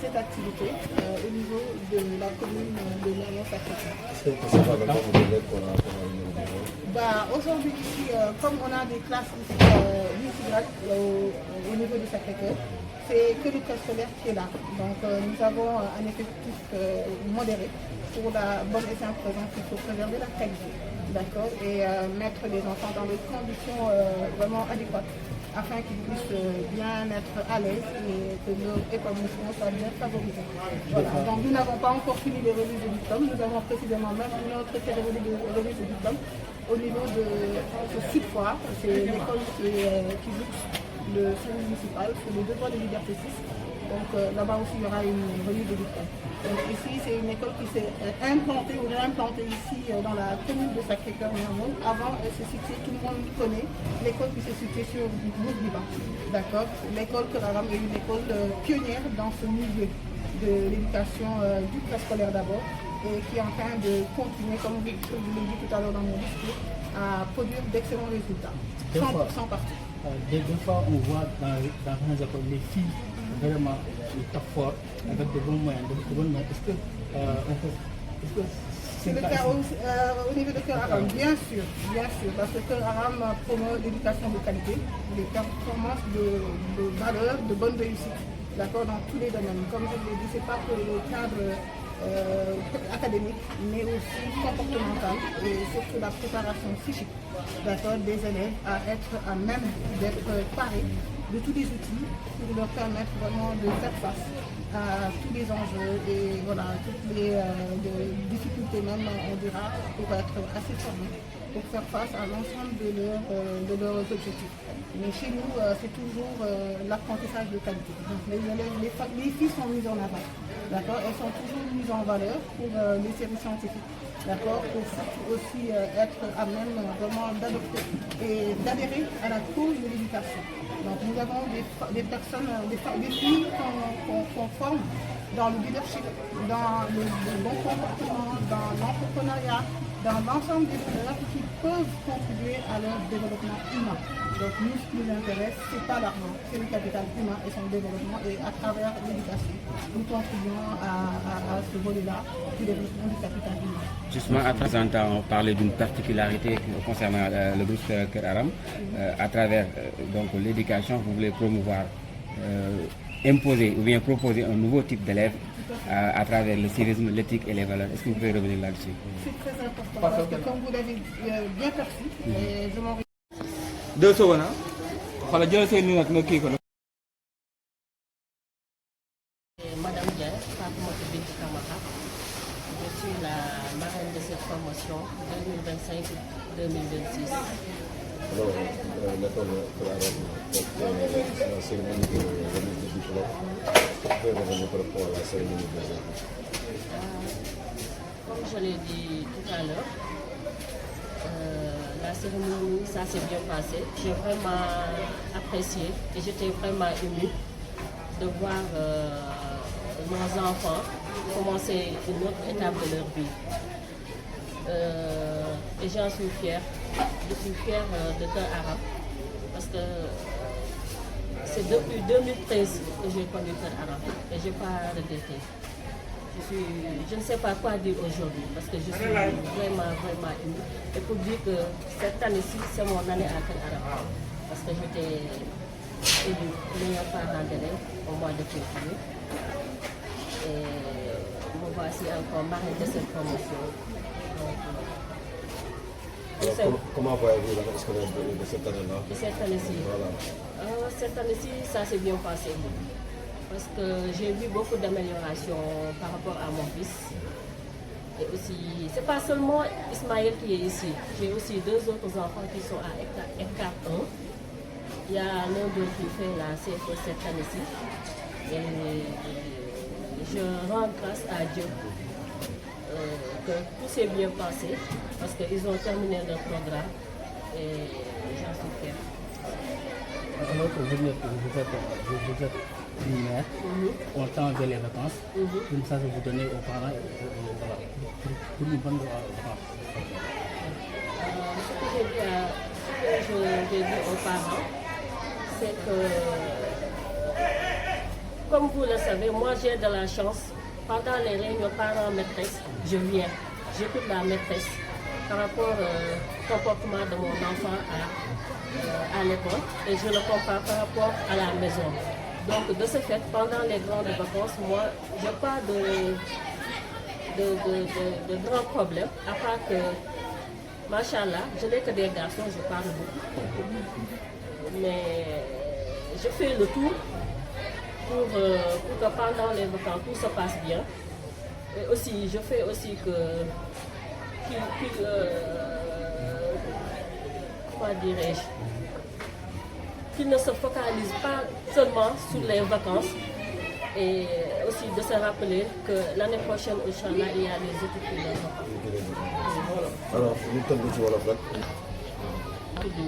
cette activité au niveau de la commune de Mermoz-Sacré-Cœur. C'est pas le nombre d'élèves qu'on a au bureau. Aujourd'hui, ici, comme on a des classes ici, au niveau de Sacré-Cœur, c'est que le préscolaire qui est là. Donc nous avons un effectif modéré pour la bonne et simple raison qu'il faut préserver la qualité, d'accord, et mettre les enfants dans des conditions vraiment adéquates afin qu'ils puissent bien être à l'aise et que leur épanouissement soit bien favorisé. Voilà. Donc nous n'avons pas encore fini les remises de diplôme, nous avons précisément même une autre cérémonie de remise de diplôme au niveau de ce site foire, c'est l'école qui luxe le service municipal sur le devoir de liberté 6. Donc là-bas aussi il y aura une remise de diplôme. Donc ici c'est une école qui s'est implantée ou réimplantée ici dans la commune de Sacré-Cœur. Avant elle se situait, tout le monde connaît, l'école qui se situait sur Bourg-Biban. D'accord. L'école Keraram est une école pionnière dans ce milieu de l'éducation du préscolaire d'abord et qui est en train de continuer, comme je l'ai dit tout à l'heure dans mon discours, à produire d'excellents résultats. 100% partout. Des fois, on voit dans les écoles les filles vraiment top fort avec de bons moyens, de bonnes moyens. Est-ce que c'est le cas au niveau de Cœur Aram? Bien sûr, parce que Cœur Aram promeut l'éducation de qualité, les performances de valeur, de bonne réussite, d'accord, dans tous les domaines. Comme je l'ai dit, ce n'est pas que le cadre académique, mais aussi comportemental et surtout la préparation psychique, d'accord, des élèves à être à même d'être parés de tous les outils pour leur permettre vraiment de faire face à tous les enjeux et voilà, toutes les difficultés même, on dira, pour être assez formés, pour faire face à l'ensemble de leurs objectifs. Mais chez nous, c'est toujours l'apprentissage de qualité. Donc les filles sont mises en avant, d'accord, elles sont toujours mises en valeur pour les séries scientifiques, d'accord, pour aussi être à même vraiment d'adopter et d'adhérer à la cause de l'éducation. Donc nous avons des personnes, des filles qu'on forme dans le leadership, dans le bon comportement, dans l'entrepreneuriat, dans l'ensemble des valeurs qui peuvent contribuer à leur développement humain. Donc nous, ce qui nous intéresse, ce n'est pas l'argent, c'est le capital humain et son développement. Et à travers l'éducation, nous contribuons à ce volet-là du développement du capital humain. Justement, à présent, on parlait d'une particularité concernant le groupe Cœur Aram. À travers l'éducation, vous voulez promouvoir, imposer ou bien proposer un nouveau type d'élève à travers le civisme, l'éthique et les valeurs. Est-ce que vous pouvez revenir là-dessus? C'est très important parce que comme vous l'avez bien perçu, je m'en 2 secondes. Voilà, je sais nous notre qui Madame Dia, Fatoumata Bintou Kamara, je suis la marraine de cette promotion 2025-2026. Alors, l'école Cœur Aram, la cérémonie de remise de diplôme, est-ce que vous pouvez revenir par rapport à la cérémonie de remise? Comme je l'ai dit tout à l'heure, la cérémonie, ça s'est bien passé. J'ai vraiment apprécié et j'étais vraiment émue de voir nos enfants commencer une autre étape de leur vie. Et j'en suis fière. Je suis fière de Cœur Aram parce que c'est depuis 2013 que j'ai connu Cœur Aram et je n'ai pas regretté. Je ne sais pas quoi dire aujourd'hui parce que je suis vraiment émue. Et pour dire que cette année-ci, c'est mon année à Cœur Aram parce que j'étais élue meilleure parent d'élève au mois de février. Et me voici encore marraine de cette promotion. Alors, comment voyez-vous la scolaire de cette année-là? De cette année-ci. Voilà. Cette année-ci, ça s'est bien passé. Parce que j'ai vu beaucoup d'améliorations par rapport à mon fils. Et aussi, c'est pas seulement Ismaël qui est ici. J'ai aussi 2 autres enfants qui sont à Écart 1. Il y a l'un d'eux qui fait la CFE cette année-ci. Et je rends grâce à Dieu que tout s'est bien passé parce qu'ils ont terminé leur programme et j'en suis fière. Alors que vous êtes une mère, on tend vers les vacances, comme ça vous donnez aux parents pour une bonne vacance. Ce que j'ai dit aux parents, c'est que comme vous le savez, moi j'ai de la chance. Pendant les réunions parents-maîtresses, je viens, j'écoute la maîtresse par rapport au comportement de mon enfant à l'école et je le compare par rapport à la maison. Donc de ce fait, pendant les grandes vacances, moi, je n'ai pas de grands problèmes, à part que, machallah, je n'ai que des garçons, je parle beaucoup. Mais je fais le tour pour que pendant les vacances, tout se passe bien. Et aussi, je fais aussi comment dirais-je, qu'il ne se focalise pas seulement sur les vacances et aussi de se rappeler que l'année prochaine, Inch'Allah, il y a des études qui les ont. Alors ñu tënk ci wolof rek. tudd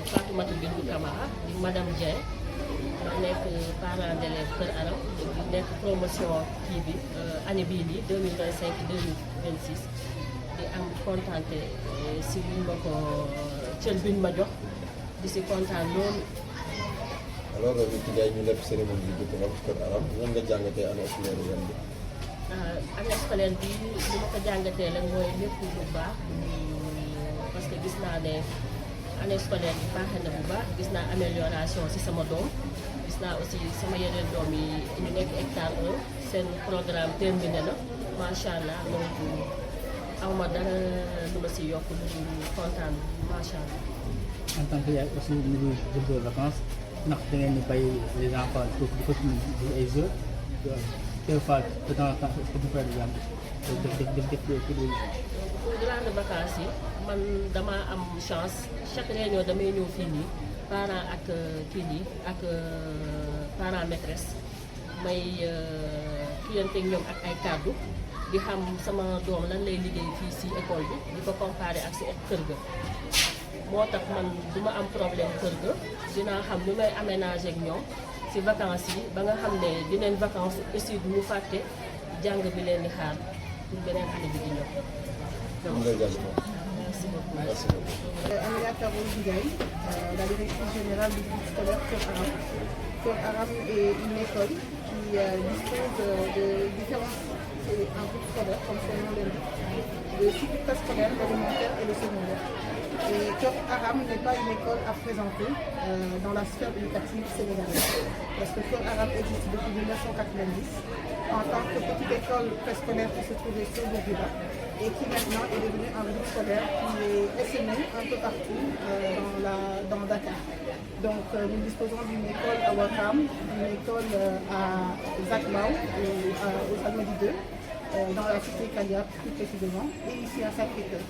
Fatoumata Bintou Camara di madame Dieng ma nekk parent d'élève Kër Aram di nekk promotion kii bi année bii nii 2025-2026 di am kontante si liñ ma ko cër biñ ma jox di si kontaan loolu. alors Bintou Ndiaye ñu def cérémonie bi diplôme Kër Aram nan nga jàngatee année scolaire ren bi. année scolaire bi li ma ko jàngatee rek mooy lépp lu baax parce que gis naa ne année scolaire bi baaxee na bu baax gis naa amélioration ci sama doom gis naa aussi sama yeneen doom yi ñu nekk hectare 1 seen programme terminé na macha allah donc aw ma dara lu ma si yokk lu kontaan macha allah. En tant que yaay aussi ñu ngi jëm de vacances ndax da ngeen di bàyyi les enfants pour di continuer ay jeux des fois de temps en temps par exemple def pour grande vacances yi man dama am chance chaque réunion damay ñëw fii nii parents ak kii nii ak parents maîtresse may kiyanteeg ñoom ak ay kàddu di xam sama doom lan lay liggéey fii si école bi di ko comparer ak si kër ga moo tax man du ma am problème kër ga dinaa xam lu may aménager ak ñoom si vacances yi ba nga xam ne dinañ vacances aussi du ñu fàtte jàng bi leen di xaar pour beneen année bi di ñëw. Merci beaucoup. Merci beaucoup. Aminata Rose Ndiaye, la directrice générale du groupe scolaire Kër Aram. Kër Aram est une école qui dispose de différents un groupe scolaire, comme son nom l'indique, le cycle préscolaire, l'élémentaire et le secondaire. Et Kër Aram n'est pas une école à présenter dans la sphère éducative sénégalaise. Parce que Kër Aram existe depuis 1990 en tant que petite école préscolaire qui se trouvait sur Bourguiba et qui maintenant est devenue un groupe scolaire qui est essaimé un peu partout dans Dakar. Donc nous disposons d'une école à Ouakam, une école à Zakmao, au Salmadi 2, dans la cité Kalia plus précisément, et ici à Sacré-Cœur.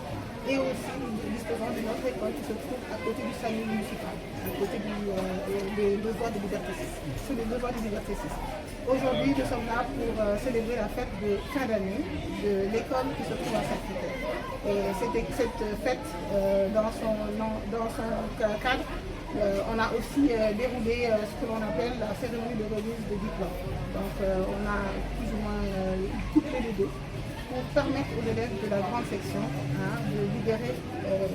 Et aussi nous disposons d'une autre école qui se trouve à côté du SAMU municipal, à côté des deux voies de Liberté 6, sur les deux voies de Liberté 6. Aujourd'hui, nous sommes là pour célébrer la fête de fin d'année de l'école qui se trouve à Sacré-Cœur. Et cette fête, dans son cadre, on a aussi déroulé ce que l'on appelle la cérémonie de remise de diplôme. Donc on a plus ou moins couplé les deux pour permettre aux élèves de la grande section de libérer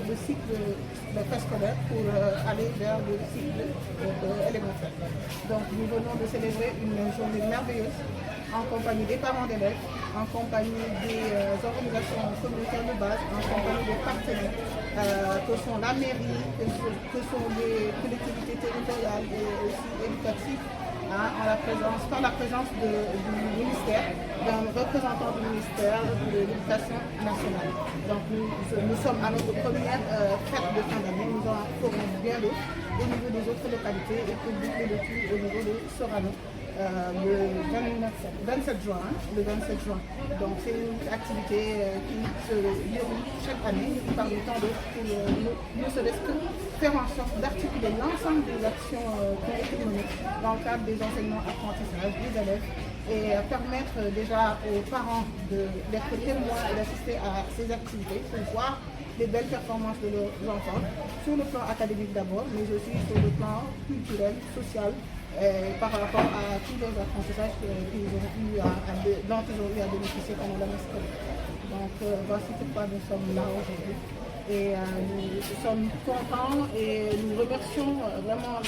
le cycle préscolaire pour aller vers le cycle élémentaire. Donc nous venons de célébrer une journée merveilleuse en compagnie des parents d'élèves, en compagnie des organisations communautaires de base, en compagnie des partenaires que sont la mairie, que sont les collectivités territoriales et aussi éducatives, par la présence du ministère, d'un représentant du ministère de l'Éducation nationale. Donc nous sommes à notre première fête de fin d'année, nous en ferons bien d'autres au niveau des autres localités et pour boucler le tout au niveau de Sorano. Le 27 juin. Donc c'est une activité qui se déroule chaque année parmi tant d'autres pour ne serait-ce que faire en sorte d'articuler l'ensemble des actions qui ont été menées dans le cadre des enseignements apprentissages des élèves et permettre déjà aux parents d'être témoins et d'assister à ces activités pour voir les belles performances de leurs enfants sur le plan académique d'abord, mais aussi sur le plan culturel, social, par rapport à tous les apprentissages dont ils ont eu à bénéficier pendant l'année scolaire. Donc voici pourquoi nous sommes là aujourd'hui. Et nous sommes contents et nous remercions vraiment